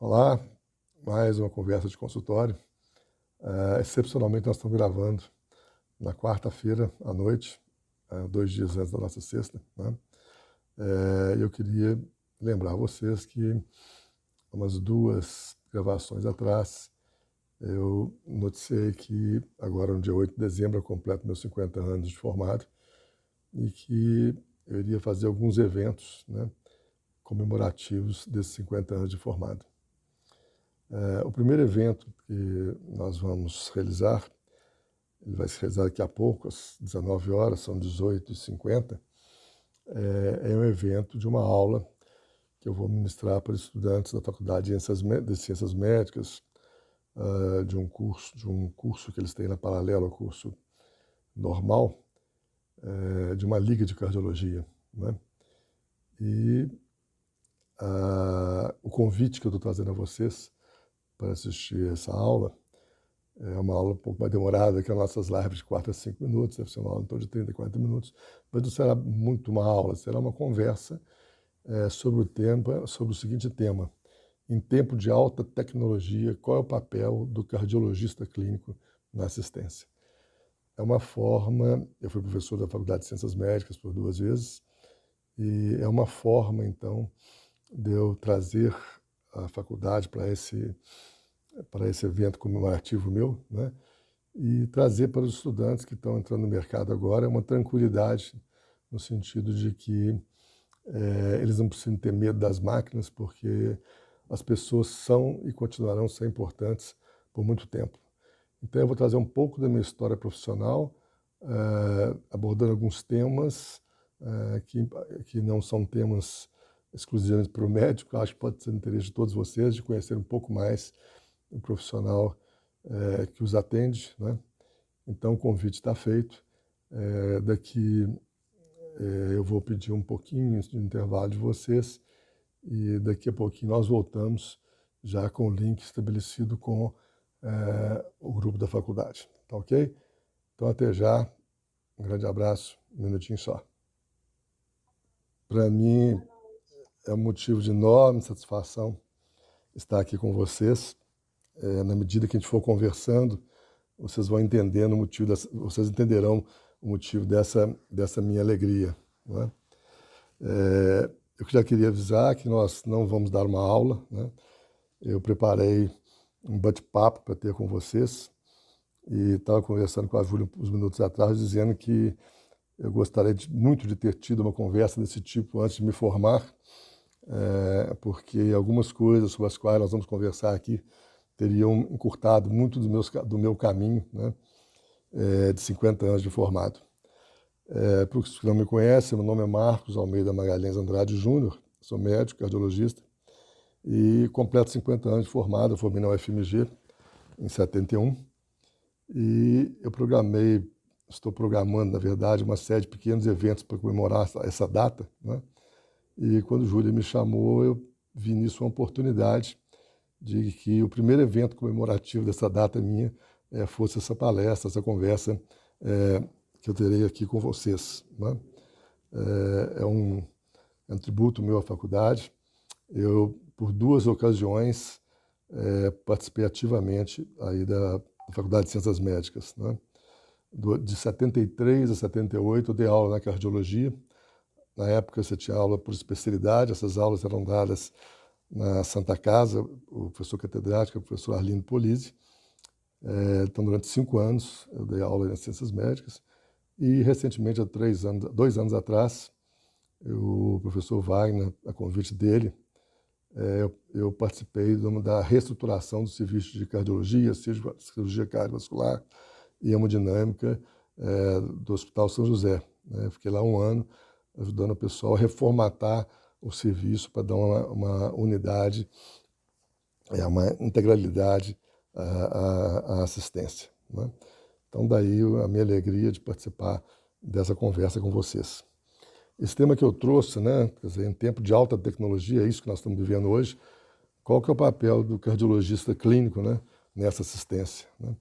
Olá, mais uma conversa de consultório. Excepcionalmente nós estamos gravando na quarta-feira à noite, 2 dias antes da nossa sexta, né? Eu queria lembrar vocês que umas 2 gravações atrás eu noticiei que agora no dia 8 de dezembro eu completo meus 50 anos de formado e que eu iria fazer alguns eventos, né, comemorativos desses 50 anos de formado. O primeiro evento que nós vamos realizar, ele vai se realizar daqui a pouco, às 19 horas, são 18h50, é um evento de uma aula que eu vou ministrar para estudantes da Faculdade de Ciências Médicas, de um curso que eles têm na paralelo ao curso normal, de uma liga de cardiologia, né? E o convite que eu estou trazendo a vocês para assistir essa aula é uma aula um pouco mais demorada que as nossas lives de 4 a 5 minutos, deve ser uma aula em torno de 30 a 40 minutos, mas não será muito uma aula, será uma conversa sobre o seguinte tema: em tempo de alta tecnologia, qual é o papel do cardiologista clínico na assistência? É uma forma, eu fui professor da Faculdade de Ciências Médicas por 2 vezes, e é uma forma, então, de eu trazer a faculdade para esse evento comemorativo meu, né? E trazer para os estudantes que estão entrando no mercado agora uma tranquilidade, no sentido de que eles não precisam ter medo das máquinas, porque as pessoas são e continuarão sendo importantes por muito tempo. Então eu vou trazer um pouco da minha história profissional, abordando alguns temas que não são temas exclusivamente para o médico. Acho que pode ser do interesse de todos vocês de conhecer um pouco mais o profissional que os atende, né? Então o convite está feito. Daqui eu vou pedir um pouquinho de intervalo de vocês e daqui a pouquinho nós voltamos já com o link estabelecido com o grupo da faculdade, tá ok? Então até já, um grande abraço, um minutinho só. Para mim é um motivo de enorme satisfação estar aqui com vocês. Na medida que a gente for conversando, vocês vão entendendo o motivo, vocês entenderão o motivo dessa minha alegria, né? Eu já queria avisar que nós não vamos dar uma aula, né? Eu preparei um bate-papo para ter com vocês e estava conversando com a Júlia uns minutos atrás, dizendo que eu gostaria muito de ter tido uma conversa desse tipo antes de me formar, porque algumas coisas sobre as quais nós vamos conversar aqui teriam encurtado muito do meu caminho, né, de 50 anos de formado. Para os que não me conhecem, meu nome é Marcos Almeida Magalhães Andrade Júnior, sou médico, cardiologista, e completo 50 anos de formado. Eu formei na UFMG em 71, e eu estou programando, na verdade, uma série de pequenos eventos para comemorar essa data, né? E quando o Júlia me chamou, eu vi nisso uma oportunidade de que o primeiro evento comemorativo dessa data minha fosse essa palestra, essa conversa que eu terei aqui com vocês, né? É um tributo meu à faculdade. Eu, por 2 ocasiões, participei ativamente aí da Faculdade de Ciências Médicas, né? De 73 a 78 eu dei aula na cardiologia. Na época você tinha aula por especialidade, essas aulas eram dadas na Santa Casa, o professor catedrático, o professor Arlindo Polizzi. Então, durante 5 anos, eu dei aula em Ciências Médicas. E, recentemente, há 2 anos atrás, o professor Wagner, a convite dele, eu participei da reestruturação do serviço de cardiologia, cirurgia cardiovascular e hemodinâmica do Hospital São José, né? Fiquei lá 1 ano ajudando o pessoal a reformatar o serviço para dar uma unidade, uma integralidade à assistência, né? Então, daí a minha alegria de participar dessa conversa com vocês. Esse tema que eu trouxe, né, quer dizer, em tempo de alta tecnologia, é isso que nós estamos vivendo hoje, qual que é o papel do cardiologista clínico, né, nessa assistência, né?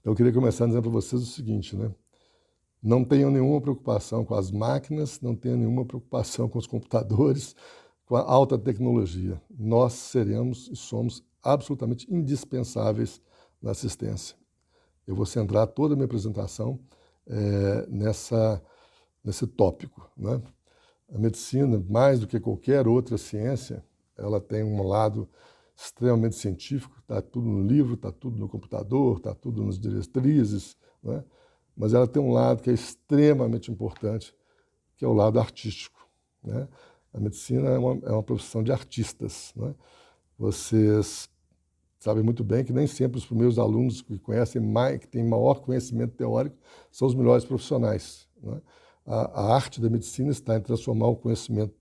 Eu queria começar dizendo para vocês o seguinte, né? Não tenham nenhuma preocupação com as máquinas, não tenham nenhuma preocupação com os computadores, com a alta tecnologia. Nós seremos e somos absolutamente indispensáveis na assistência. Eu vou centrar toda a minha apresentação nesse tópico, né? A medicina, mais do que qualquer outra ciência, ela tem um lado extremamente científico, está tudo no livro, está tudo no computador, está tudo nas diretrizes, né? Mas ela tem um lado que é extremamente importante, que é o lado artístico, né? A medicina é uma profissão de artistas, né? Vocês sabem muito bem que nem sempre os primeiros alunos que conhecem mais, que têm maior conhecimento teórico, são os melhores profissionais, né? A arte da medicina está em transformar o conhecimento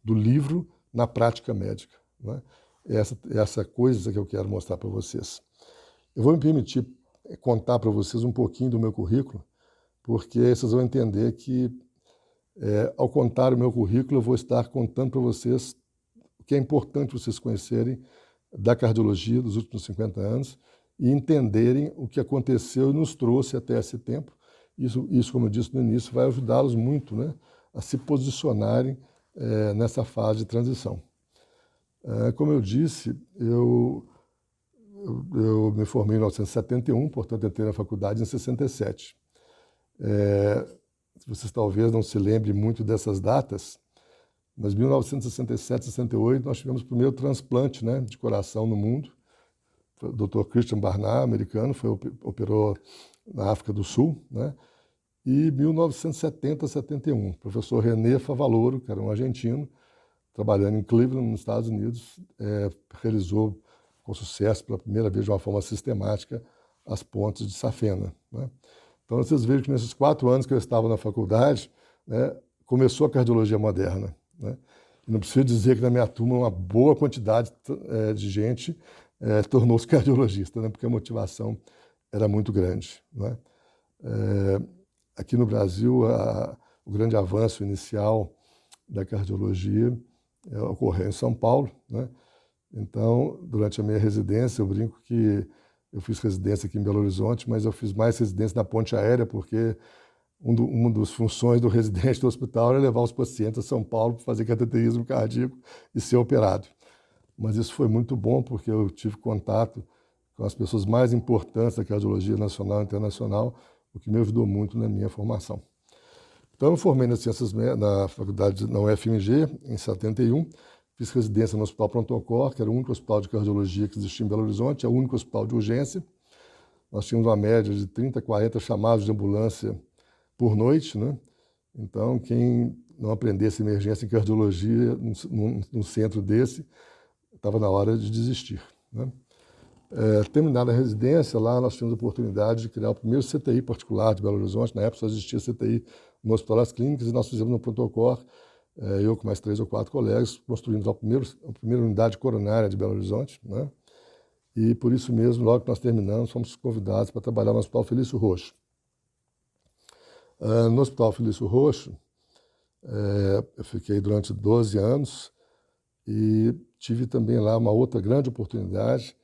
do livro na prática médica, né? Essa coisa que eu quero mostrar para vocês. Eu vou me permitir contar para vocês um pouquinho do meu currículo, porque vocês vão entender que, ao contar o meu currículo, eu vou estar contando para vocês o que é importante vocês conhecerem da cardiologia dos últimos 50 anos e entenderem o que aconteceu e nos trouxe até esse tempo. Isso, como eu disse no início, vai ajudá-los muito, né, a se posicionarem nessa fase de transição. Como eu disse, eu me formei em 1971, portanto entrei na faculdade em 67. Vocês talvez não se lembrem muito dessas datas, mas em 1967, 68, nós tivemos o primeiro transplante, né, de coração no mundo. O Dr. Christian Barnard, americano, operou na África do Sul, né? E 1970, 71, o professor René Favaloro, que era um argentino, trabalhando em Cleveland, nos Estados Unidos, realizou com sucesso, pela primeira vez de uma forma sistemática, as pontes de safena, né? Então vocês vejam que nesses 4 anos que eu estava na faculdade, né, começou a cardiologia moderna, né? E não preciso dizer que na minha turma uma boa quantidade de gente tornou-se cardiologista, né, porque a motivação era muito grande, né? Aqui no Brasil, o grande avanço inicial da cardiologia ocorreu em São Paulo, né? Então, durante a minha residência, eu brinco que eu fiz residência aqui em Belo Horizonte, mas eu fiz mais residência na ponte aérea, porque uma das funções do residente do hospital era levar os pacientes a São Paulo para fazer cateterismo cardíaco e ser operado. Mas isso foi muito bom, porque eu tive contato com as pessoas mais importantes da cardiologia nacional e internacional, o que me ajudou muito na minha formação. Então, eu formei nas ciências na faculdade, na UFMG, em 71, fiz residência no Hospital Pronto-Socorro, que era o único hospital de cardiologia que existia em Belo Horizonte, é o único hospital de urgência. Nós tínhamos uma média de 30, 40 chamados de ambulância por noite, né? Então, quem não aprendesse emergência em cardiologia num centro desse, estava na hora de desistir, né? Terminada a residência, lá nós tivemos a oportunidade de criar o primeiro CTI particular de Belo Horizonte. Na época só existia CTI no Hospital das Clínicas, e nós fizemos no Pronto-Socorro, eu com mais 3 ou 4 colegas, construímos a primeira unidade coronária de Belo Horizonte, né? E por isso mesmo, logo que nós terminamos, fomos convidados para trabalhar no Hospital Felício Roxo. No Hospital Felício Roxo, eu fiquei durante 12 anos e tive também lá uma outra grande oportunidade.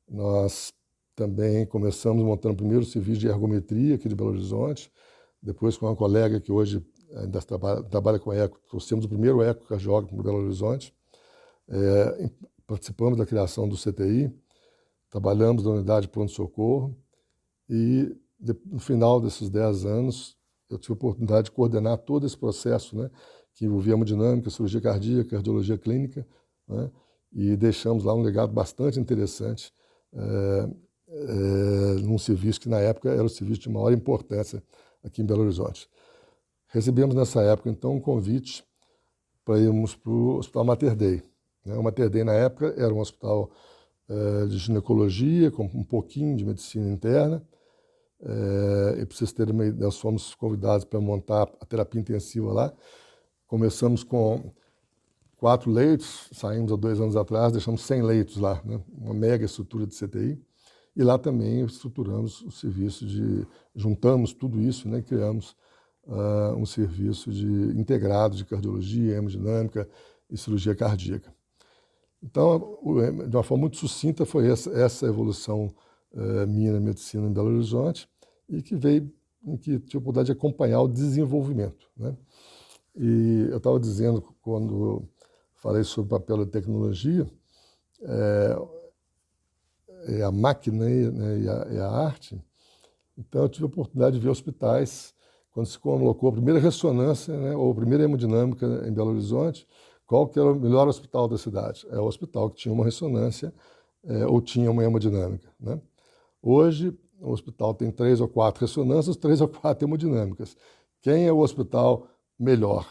Nós também começamos montando o primeiro serviço de ergometria aqui de Belo Horizonte, depois com uma colega que hoje ainda trabalha com eco, trouxemos o primeiro ecocardiógrafo para Belo Horizonte, participamos da criação do CTI, trabalhamos na unidade de pronto-socorro e no final desses 10 anos eu tive a oportunidade de coordenar todo esse processo, né, que envolvia hemodinâmica, cirurgia cardíaca, cardiologia clínica, né, e deixamos lá um legado bastante interessante num serviço que na época era o serviço de maior importância aqui em Belo Horizonte. Recebemos nessa época então um convite para irmos para o Hospital Mater Dei, né? O Mater Dei na época era um hospital de ginecologia, com um pouquinho de medicina interna, e para vocês terem uma ideia, nós fomos convidados para montar a terapia intensiva lá. Começamos com 4 leitos, saímos há 2 anos atrás, deixamos 100 leitos lá, né? Uma mega estrutura de CTI. E lá também estruturamos o serviço juntamos tudo isso, né? Criamos um serviço integrado de cardiologia, hemodinâmica e cirurgia cardíaca. Então, de uma forma muito sucinta, foi essa evolução minha na medicina em Belo Horizonte e que tive a oportunidade de acompanhar o desenvolvimento, né? E eu estava dizendo, quando falei sobre o papel da tecnologia, a máquina, né, e a arte. Então, eu tive a oportunidade de ver hospitais, quando se colocou a primeira ressonância, né, ou a primeira hemodinâmica em Belo Horizonte, qual que era o melhor hospital da cidade? É o hospital que tinha uma ressonância ou tinha uma hemodinâmica, né? Hoje, o hospital tem 3 ou 4 ressonâncias, 3 ou 4 hemodinâmicas. Quem é o hospital melhor?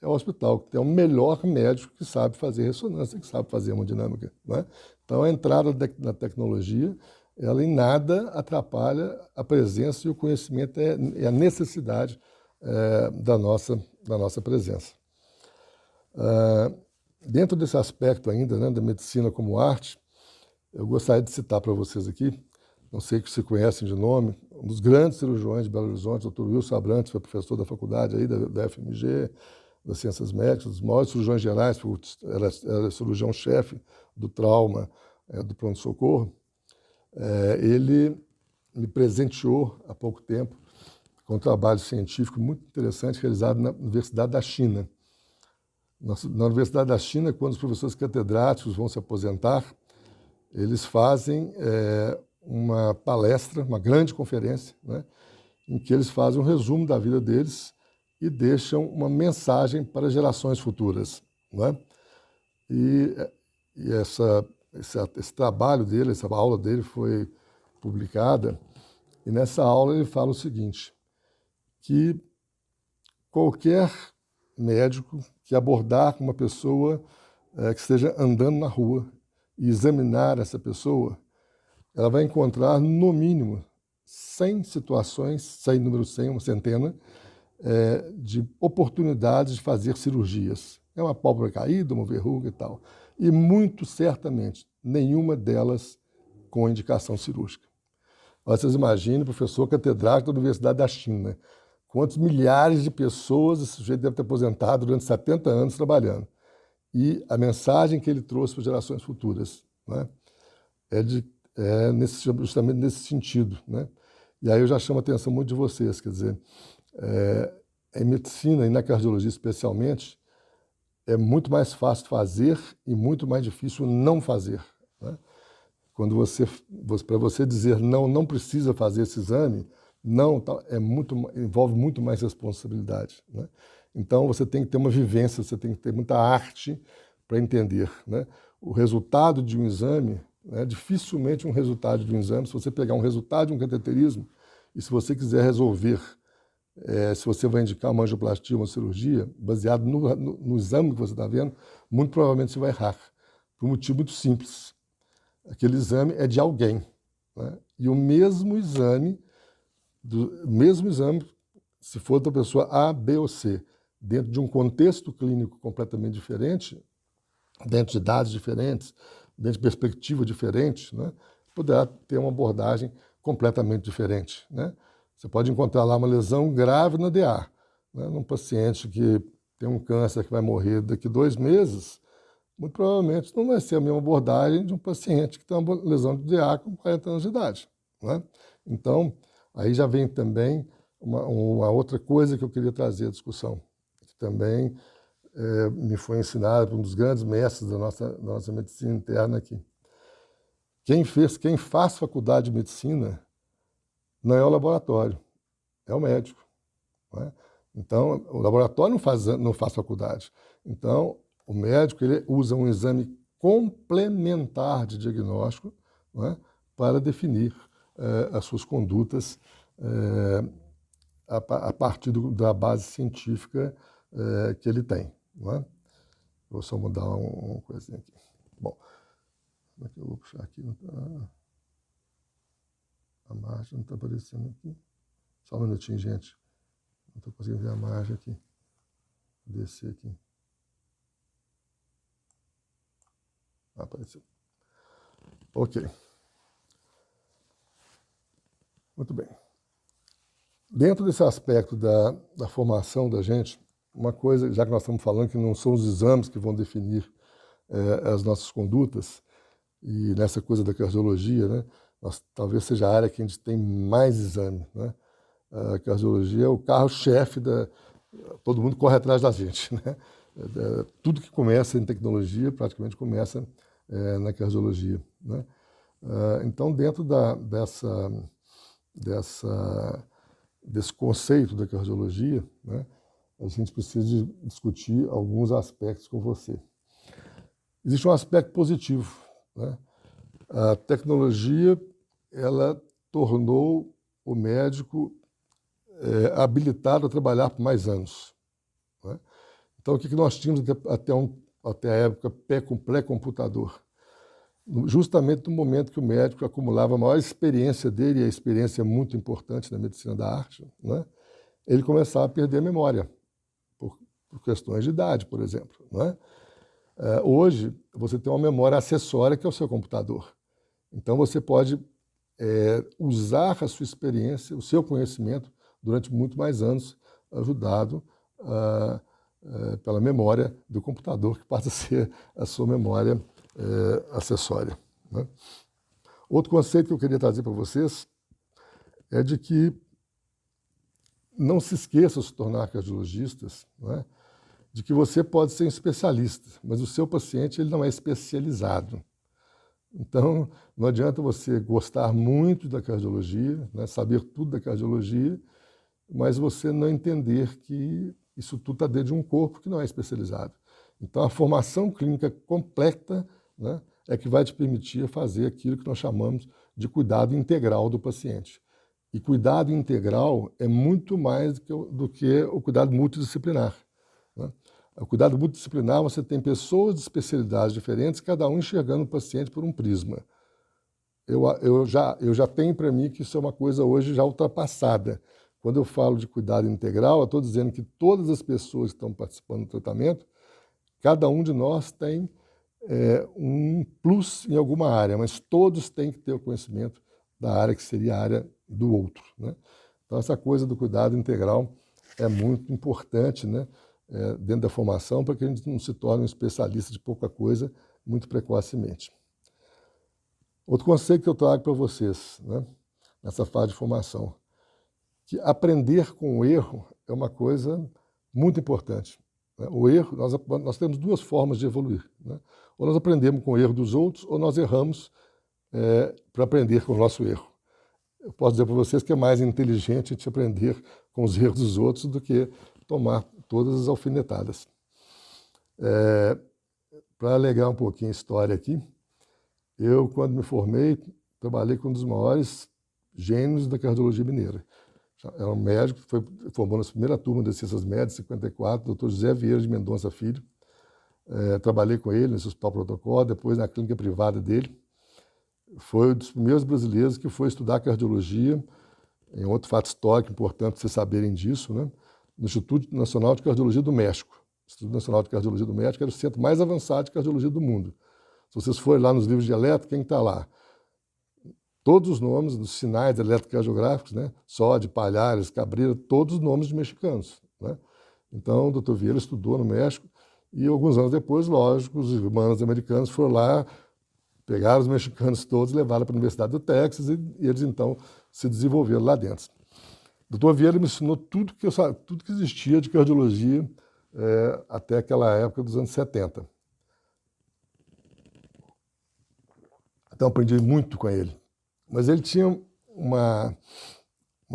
É o hospital que tem o melhor médico que sabe fazer ressonância, que sabe fazer hemodinâmica, né? Então, a entrada na tecnologia, ela em nada atrapalha a presença e o conhecimento e a necessidade da nossa presença. Dentro desse aspecto ainda, né, da medicina como arte, eu gostaria de citar para vocês aqui, não sei se conhecem de nome, um dos grandes cirurgiões de Belo Horizonte, o Dr. Wilson Abrantes, foi professor da faculdade aí, da FMG, das Ciências Médicas, dos maiores cirurgiões gerais, era cirurgião-chefe do trauma, do pronto-socorro. Ele me presenteou há pouco tempo com um trabalho científico muito interessante realizado na Universidade da China. Na Universidade da China, quando os professores catedráticos vão se aposentar, eles fazem uma palestra, uma grande conferência, né, em que eles fazem um resumo da vida deles e deixam uma mensagem para gerações futuras, né? E esse trabalho dele, essa aula dele foi publicada, e nessa aula ele fala o seguinte, que qualquer médico que abordar uma pessoa que esteja andando na rua e examinar essa pessoa, ela vai encontrar, no mínimo, 100 situações, 100, número 100, uma centena, de oportunidades de fazer cirurgias. É uma pálpebra caída, uma verruga e tal. E, muito certamente, nenhuma delas com indicação cirúrgica. Vocês imaginem, professor catedrático da Universidade da China, quantos milhares de pessoas esse sujeito deve ter aposentado durante 70 anos trabalhando. E a mensagem que ele trouxe para gerações futuras, né, justamente nesse sentido, né? E aí eu já chamo a atenção muito de vocês, quer dizer, em medicina e na cardiologia especialmente, é muito mais fácil fazer e muito mais difícil não fazer, né? Quando para você dizer não precisa fazer esse exame, não, envolve muito mais responsabilidade, né? Então você tem que ter uma vivência, você tem que ter muita arte para entender, né, o resultado de um exame. Dificilmente um resultado de um exame, se você pegar um resultado de um cateterismo e se você quiser resolver se você vai indicar uma angioplastia, uma cirurgia, baseado no exame que você está vendo, muito provavelmente você vai errar, por um motivo muito simples. Aquele exame é de alguém, né? E o mesmo exame, se for da pessoa A, B ou C, dentro de um contexto clínico completamente diferente, dentro de dados diferentes, dentro de perspectiva diferente, né, poderá ter uma abordagem completamente diferente, né? Você pode encontrar lá uma lesão grave na DA, né, num paciente que tem um câncer que vai morrer daqui 2 meses, muito provavelmente não vai ser a mesma abordagem de um paciente que tem uma lesão de DA com 40 anos de idade, né? Então, aí já vem também uma outra coisa que eu queria trazer à discussão, que também me foi ensinado por um dos grandes mestres da nossa medicina interna aqui. Quem faz faculdade de medicina não é o laboratório, é o médico, né? Então, o laboratório não faz faculdade. Então, o médico ele usa um exame complementar de diagnóstico, né, para definir as suas condutas a partir da base científica que ele tem, né? Vou só mudar uma coisinha aqui. Bom, como é que eu vou puxar aqui? A margem não está aparecendo aqui. Só um minutinho, gente. Não estou conseguindo ver a margem aqui. Vou descer aqui. Apareceu. Ok. Muito bem. Dentro desse aspecto da formação da gente, uma coisa, já que nós estamos falando que não são os exames que vão definir as nossas condutas, e nessa coisa da cardiologia, né, talvez seja a área que a gente tem mais exame, né? A cardiologia é o carro-chefe todo mundo corre atrás da gente, né? Tudo que começa em tecnologia praticamente começa na cardiologia, né? Então, dentro desse conceito da cardiologia, né, a gente precisa discutir alguns aspectos com você. Existe um aspecto positivo, né? A tecnologia, ela tornou o médico habilitado a trabalhar por mais anos, né? Então, o que nós tínhamos até a época pré-computador? Justamente no momento que o médico acumulava a maior experiência dele, e a experiência é muito importante na medicina da arte, né? Ele começava a perder a memória, por questões de idade, por exemplo, né? Hoje, você tem uma memória acessória que é o seu computador. Então, você pode usar a sua experiência, o seu conhecimento, durante muito mais anos, ajudado pela memória do computador, que passa a ser a sua memória acessória, né? Outro conceito que eu queria trazer para vocês é de que não se esqueçam de se tornar cardiologistas, né? De que você pode ser um especialista, mas o seu paciente ele não é especializado. Então, não adianta você gostar muito da cardiologia, né, saber tudo da cardiologia, mas você não entender que isso tudo está dentro de um corpo que não é especializado. Então, a formação clínica completa, né, é que vai te permitir fazer aquilo que nós chamamos de cuidado integral do paciente. E cuidado integral é muito mais do que o cuidado multidisciplinar, né? O cuidado multidisciplinar, você tem pessoas de especialidades diferentes, cada um enxergando o paciente por um prisma. Eu já tenho para mim que isso é uma coisa hoje já ultrapassada. Quando eu falo de cuidado integral, eu estou dizendo que todas as pessoas que estão participando do tratamento, cada um de nós tem um plus em alguma área, mas todos têm que ter o conhecimento da área que seria a área do outro, né? Então, essa coisa do cuidado integral é muito importante, né, dentro da formação, para que a gente não se torne um especialista de pouca coisa muito precocemente. Outro conceito que eu trago para vocês, né, nessa fase de formação, que aprender com o erro é uma coisa muito importante, né? O erro, nós temos duas formas de evoluir, né? Ou nós aprendemos com o erro dos outros, ou nós erramos para aprender com o nosso erro. Eu posso dizer para vocês que é mais inteligente a gente aprender com os erros dos outros do que tomar todas as alfinetadas. Para alegar um pouquinho a história aqui, eu, quando me formei, trabalhei com um dos maiores gênios da cardiologia mineira. Era um médico que formou na primeira turma de Ciências Médicas, 54, Dr. José Vieira de Mendonça Filho. Trabalhei com ele no Hospital Protocolo, depois na clínica privada dele. Foi um dos primeiros brasileiros que foi estudar cardiologia, em outro fato histórico importante vocês saberem disso, né, no Instituto Nacional de Cardiologia do México. O Instituto Nacional de Cardiologia do México era o centro mais avançado de cardiologia do mundo. Se vocês forem lá nos livros de eletro, quem está lá? Todos os nomes dos sinais eletrocardiográficos, né, Sode, Palhares, Cabreira, todos os nomes de mexicanos, né? Então, o Dr. Vieira estudou no México e alguns anos depois, lógico, os irmãos americanos foram lá, pegaram os mexicanos todos, levaram para a Universidade do Texas e eles, então, se desenvolveram lá dentro. O Dr. Vieira me ensinou tudo que existia de cardiologia até aquela época dos anos 70. Então, aprendi muito com ele. Mas ele tinha uma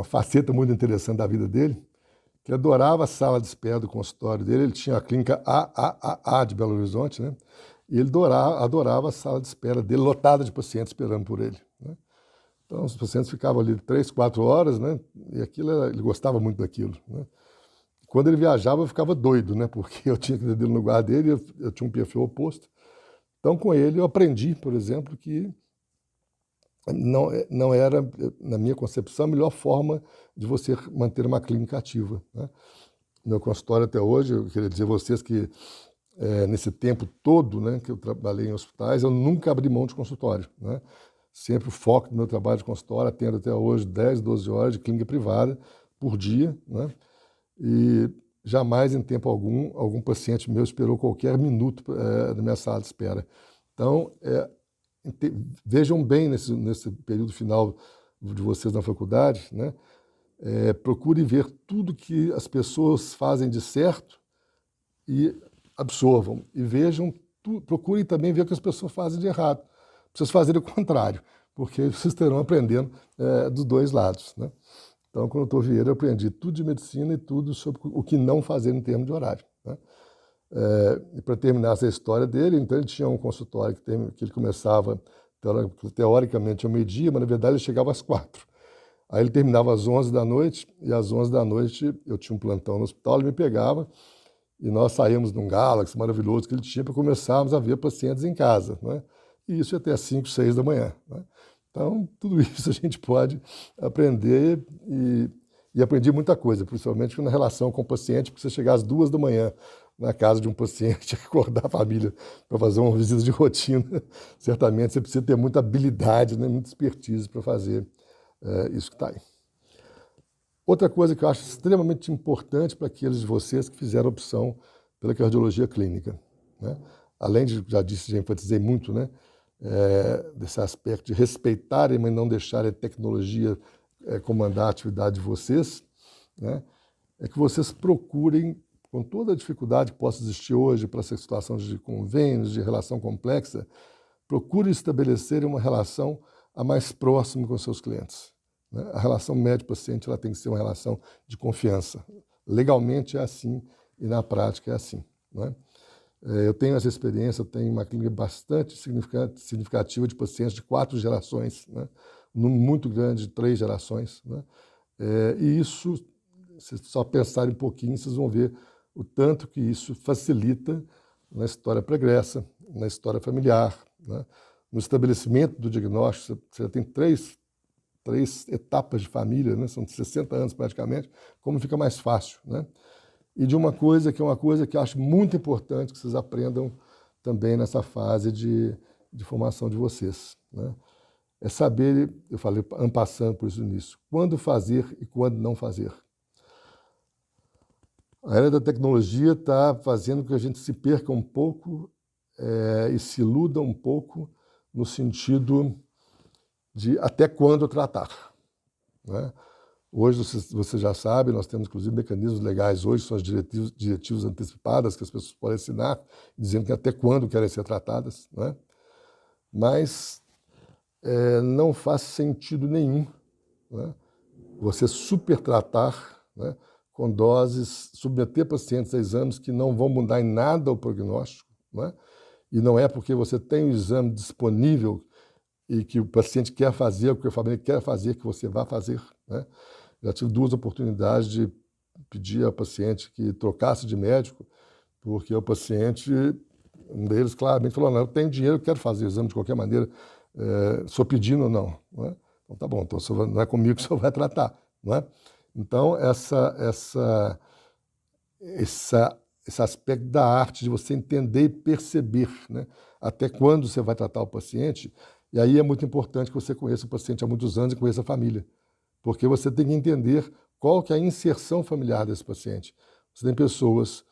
faceta muito interessante da vida dele, que adorava a sala de espera do consultório dele. Ele tinha a clínica AAA de Belo Horizonte, né? E ele adorava a sala de espera dele, lotada de pacientes esperando por ele, né? Então, os pacientes ficavam ali 3, 4 horas, né? E ele gostava muito daquilo, né? Quando ele viajava, eu ficava doido, né? Porque eu tinha que ir no lugar dele, eu tinha um perfil oposto. Então, com ele, eu aprendi, por exemplo, que não era, na minha concepção, a melhor forma de você manter uma clínica ativa, né? Meu consultório até hoje, eu queria dizer a vocês que nesse tempo todo, né, que eu trabalhei em hospitais, eu nunca abri mão de consultório, né? Sempre o foco do meu trabalho de consultório, atendo até hoje 10, 12 horas de clínica privada por dia, né? E jamais, em tempo algum paciente meu esperou qualquer minuto na minha sala de espera. Então, vejam bem nesse período final de vocês na faculdade, né? Procure ver tudo que as pessoas fazem de certo e absorvam e vejam, procurem também ver o que as pessoas fazem de errado. Pra vocês fazerem o contrário, porque vocês estarão aprendendo dos dois lados, né? Então, com o Dr. Vieira, eu aprendi tudo de medicina e tudo sobre o que não fazer em termos de horário, né? E para terminar essa história dele, então ele tinha um consultório que ele começava teoricamente ao meio-dia, mas na verdade ele chegava às 4. Aí ele terminava às 11 da noite, e às 11 da noite eu tinha um plantão no hospital, ele me pegava, e nós saímos num Galaxy maravilhoso que ele tinha para começarmos a ver pacientes em casa, né? E isso até às 5, 6 da manhã, né? Então, tudo isso a gente pode aprender e aprendi muita coisa, principalmente na relação com o paciente, porque você chegar às 2 da manhã na casa de um paciente, acordar a família para fazer uma visita de rotina, certamente você precisa ter muita habilidade, né, muita expertise para fazer isso que está aí. Outra coisa que eu acho extremamente importante para aqueles de vocês que fizeram opção pela cardiologia clínica, né? Além de, já disse, já enfatizei muito, né, desse aspecto de respeitarem, mas não deixarem a tecnologia comandar a atividade de vocês, né, é que vocês procurem, com toda a dificuldade que possa existir hoje para essa situação de convênios, de relação complexa, procurem estabelecer uma relação a mais próxima com os seus clientes, né? A relação médico-paciente ela tem que ser uma relação de confiança. Legalmente é assim e na prática é assim, né? Eu tenho essa experiência, eu tenho uma clínica bastante significativa de pacientes de 4 gerações, né? Um número muito grande de 3 gerações, né? E isso, se só pensarem um pouquinho, vocês vão ver o tanto que isso facilita na história pregressa, na história familiar, né? No estabelecimento do diagnóstico. Você tem três etapas de família, né? São 60 anos praticamente, como fica mais fácil, né? E de uma coisa que é uma coisa que eu acho muito importante que vocês aprendam também nessa fase de formação de vocês, né? É saber, eu falei en passant por isso nisso, quando fazer e quando não fazer. A era da tecnologia está fazendo com que a gente se perca um pouco e se iluda um pouco no sentido de até quando tratar, né? Hoje, você já sabe, nós temos inclusive mecanismos legais hoje, são as diretivas antecipadas que as pessoas podem assinar, dizendo que até quando querem ser tratadas, né? Mas não faz sentido nenhum, né, você supertratar, né, com doses, submeter pacientes a exames que não vão mudar em nada o prognóstico, né? E não é porque você tem o exame disponível e que o paciente quer fazer, o que a família quer fazer, que você vai fazer, né? Já tive 2 oportunidades de pedir ao paciente que trocasse de médico, porque o paciente, um deles claramente falou, não, eu tenho dinheiro, eu quero fazer o exame de qualquer maneira, sou pedindo ou não, né? Então tá bom, então não é comigo que o senhor vai tratar, não é? Então esse aspecto da arte de você entender e perceber, né, até quando você vai tratar o paciente, e aí é muito importante que você conheça o paciente há muitos anos e conheça a família, porque você tem que entender qual que é a inserção familiar desse paciente. Você tem pessoas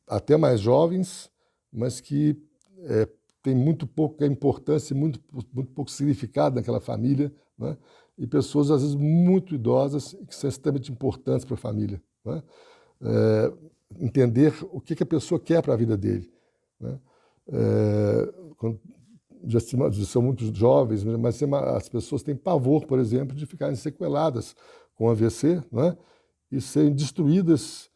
até mais jovens, mas que têm muito pouca importância, muito pouco significado naquela família, né? E pessoas, às vezes, muito idosas, que são extremamente importantes para a família, né? Entender o que a pessoa quer para a vida dele, né? Já são muito jovens, mas as pessoas têm pavor, por exemplo, de ficarem sequeladas com AVC, né? E serem destruídas,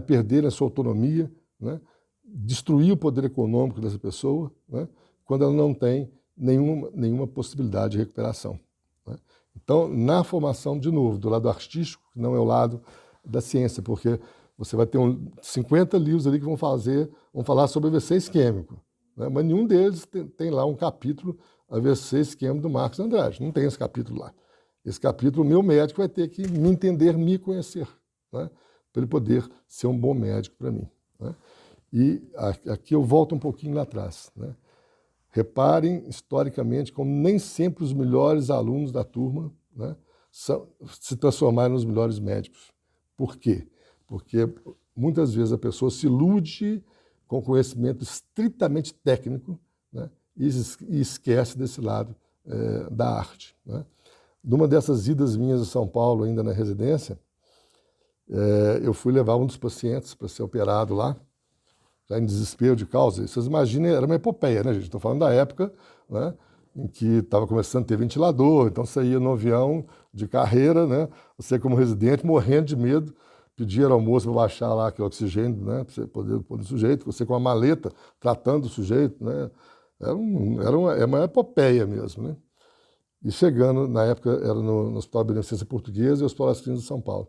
perderem a sua autonomia, né? Destruir o poder econômico dessa pessoa, né? Quando ela não tem nenhuma possibilidade de recuperação, né? Então, na formação, de novo, do lado artístico, que não é o lado da ciência, porque você vai ter 50 livros ali que vão falar sobre AVC isquêmico, né? Mas nenhum deles tem lá um capítulo AVC isquêmico do Marcos Andrade. Não tem esse capítulo lá. Esse capítulo, o meu médico vai ter que me entender, me conhecer, né, para ele poder ser um bom médico para mim, né? E aqui eu volto um pouquinho lá atrás, né? Reparem, historicamente, como nem sempre os melhores alunos da turma, né, se transformaram nos melhores médicos. Por quê? Porque muitas vezes a pessoa se ilude com conhecimento estritamente técnico, né, e esquece desse lado da arte, né? Numa dessas idas minhas a São Paulo, ainda na residência, eu fui levar um dos pacientes para ser operado lá, já em desespero de causa. Vocês imaginem, era uma epopeia, né, gente? Estou falando da época, né, em que estava começando a ter ventilador, então você ia no avião de carreira, né, você como residente, morrendo de medo, pedia almoço para baixar lá aquele oxigênio, né, para você poder pôr no sujeito, você com a maleta, tratando o sujeito, né, é uma epopeia mesmo, né. E chegando, na época, era no Hospital de Beneficência Portuguesa e o Hospital das Clínicas de São Paulo.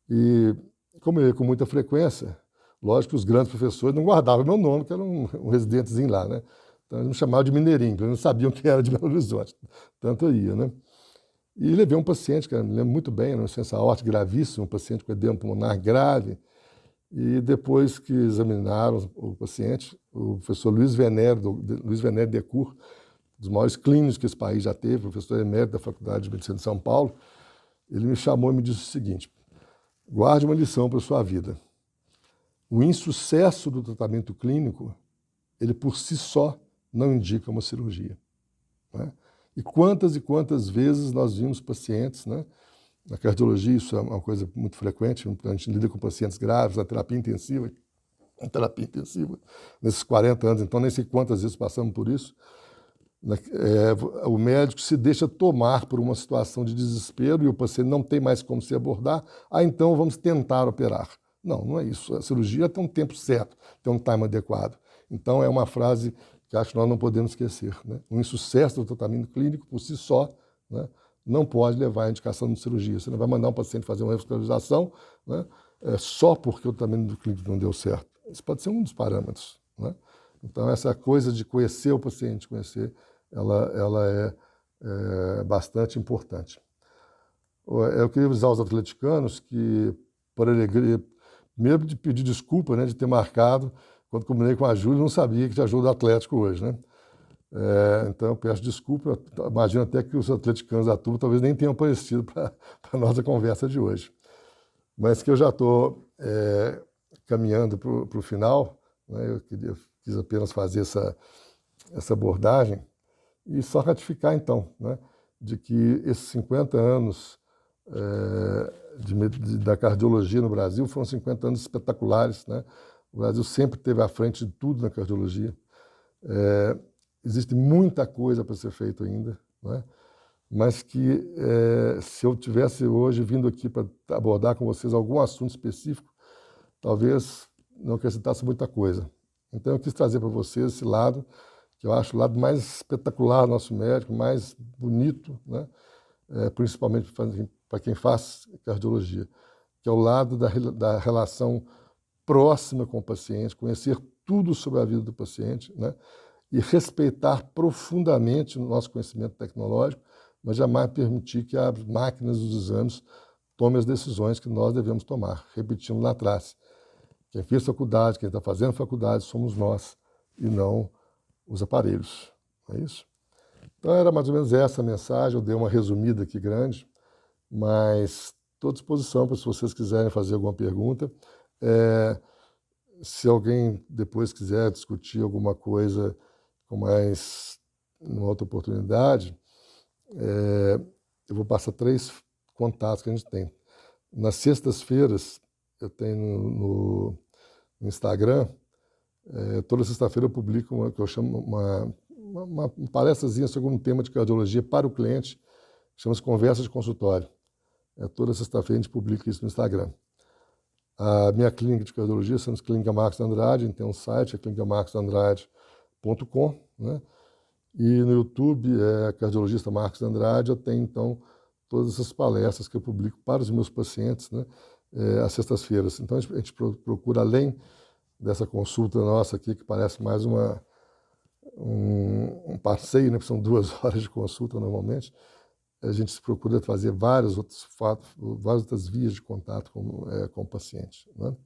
E, como eu ia com muita frequência, lógico que os grandes professores não guardavam meu nome, que era um residentezinho lá, né? Então, eles me chamavam de Mineirinho, porque eles não sabiam quem era de Belo Horizonte. Tanto eu ia, né? E levei um paciente, que eu me lembro muito bem, era uma insuficiência aórtica gravíssima, um paciente com edema pulmonar grave. E depois que examinaram o paciente, o professor Luiz Venério Decour, dos maiores clínicos que esse país já teve, professor emérito da Faculdade de Medicina de São Paulo, ele me chamou e me disse o seguinte: guarde uma lição para a sua vida. O insucesso do tratamento clínico, ele por si só não indica uma cirurgia, né? E quantas vezes nós vimos pacientes, né? Na cardiologia isso é uma coisa muito frequente, a gente lida com pacientes graves, na terapia intensiva, nesses 40 anos, então nem sei quantas vezes passamos por isso. O médico se deixa tomar por uma situação de desespero e o paciente não tem mais como se abordar, então vamos tentar operar. Não, não é isso. A cirurgia tem um tempo certo, tem um time adequado. Então é uma frase que acho que nós não podemos esquecer, né? O insucesso do tratamento clínico por si só, né, não pode levar à indicação de cirurgia. Você não vai mandar um paciente fazer uma revascularização, né, só porque o tratamento clínico não deu certo. Isso pode ser um dos parâmetros, né? Então essa coisa de conhecer o paciente, ela é bastante importante. Eu queria avisar os atleticanos que, por alegria, mesmo de pedir desculpa, né, de ter marcado, quando combinei com a Júlia, não sabia que tinha jogo do Atlético hoje, né? Então eu peço desculpa, eu imagino até que os atleticanos da turma talvez nem tenham aparecido para a nossa conversa de hoje. Mas que eu já estou caminhando para o final, né? Eu quis apenas fazer essa abordagem e só ratificar, então, né, de que esses 50 anos da cardiologia no Brasil foram 50 anos espetaculares, né? O Brasil sempre esteve à frente de tudo na cardiologia. Existe muita coisa para ser feito ainda, né? Mas que se eu tivesse hoje vindo aqui para abordar com vocês algum assunto específico, talvez não acrescentasse muita coisa. Então eu quis trazer para vocês esse lado, que eu acho o lado mais espetacular do nosso médico, mais bonito, né? Principalmente para quem faz cardiologia, que é o lado da relação próxima com o paciente, conhecer tudo sobre a vida do paciente, né? E respeitar profundamente o nosso conhecimento tecnológico, mas jamais permitir que as máquinas dos exames tomem as decisões que nós devemos tomar. Repetindo lá atrás, quem fez faculdade, quem está fazendo faculdade, somos nós e não os aparelhos. Não é isso? Então era mais ou menos essa a mensagem, eu dei uma resumida aqui grande, mas estou à disposição para se vocês quiserem fazer alguma pergunta. Se alguém depois quiser discutir alguma coisa com mais uma outra oportunidade, eu vou passar 3 contatos que a gente tem. Nas sextas-feiras, eu tenho no Instagram, toda sexta-feira eu publico o que eu chamo uma palestrazinha sobre um tema de cardiologia para o cliente, chama-se Conversa de Consultório. Toda sexta-feira a gente publica isso no Instagram. A minha clínica de cardiologia, chama-se Clínica Marcos Andrade, a gente tem um site, é clinicamarcosandrade.com, né? E no YouTube, cardiologista Marcos Andrade, eu tenho, então, todas essas palestras que eu publico para os meus pacientes, né, às sextas-feiras. Então, a gente procura, além dessa consulta nossa aqui, que parece mais um passeio, né, porque são 2 horas de consulta normalmente, a gente procura fazer várias outras vias de contato com o paciente, né?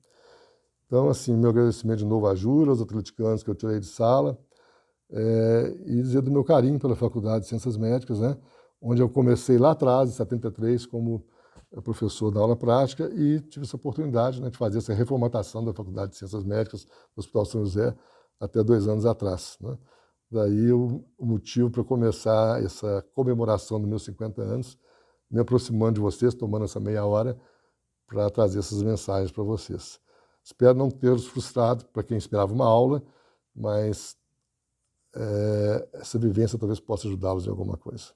Então, assim, meu agradecimento de novo à Júlia, aos atleticanos que eu tirei de sala, e dizer do meu carinho pela Faculdade de Ciências Médicas, né, onde eu comecei lá atrás, em 73, como professor da aula prática e tive essa oportunidade, né, de fazer essa reformatação da Faculdade de Ciências Médicas do Hospital São José até 2 anos atrás, né? Daí o motivo para começar essa comemoração dos meus 50 anos, me aproximando de vocês, tomando essa meia hora para trazer essas mensagens para vocês. Espero não ter-os frustrado para quem esperava uma aula, mas essa vivência talvez possa ajudá-los em alguma coisa.